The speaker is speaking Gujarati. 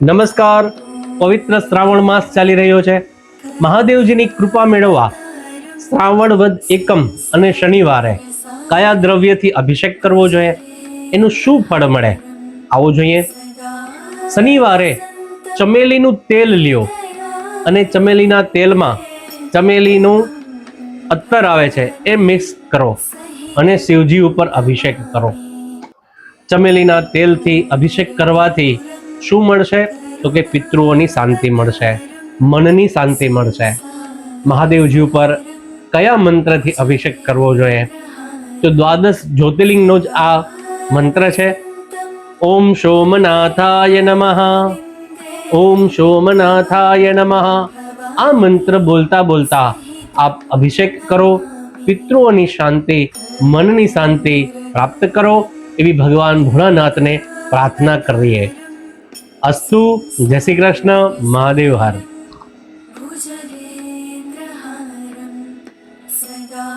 નમસ્કાર. પવિત્ર શ્રાવણ માસ ચાલી રહ્યો છે. મહાદેવજીની કૃપા મેળવવા શ્રાવણ વદ એકમ અને શનિવારે કયા દ્રવ્યથી અભિષેક કરવો જોઈએ, એનું શું ફળ મળે, આવો જોઈએ. શનિવારે ચમેલીનું તેલ લ્યો અને ચમેલીના તેલમાં ચમેલીનું અત્તર આવે છે એ મિક્સ કરો અને શિવજી ઉપર અભિષેક કરો. ચમેલીના તેલથી અભિષેક કરવાથી શું મળશે તો કે પિતૃઓની શાંતિ મળશે, મનની શાંતિ મળશે. મહાદેવજી ઉપર કયા મંત્રથી અભિષેક કરવો જોઈએ તો દ્વાદશ જ્યોતિર્લિંગનો જ આ મંત્ર છે. ઓમ સોમનાથાય નમઃ, ઓમ સોમનાથાય નમઃ. આ મંત્ર બોલતા બોલતા આપ અભિષેક કરો, પિતૃઓની શાંતિ, મનની શાંતિ પ્રાપ્ત કરો એવી ભગવાન ભોળાનાથને પ્રાર્થના કરીએ. અસ્તુ. જય શ્રી કૃષ્ણ. મહાદેવ હર. भुजगेन्द्रहारं सदा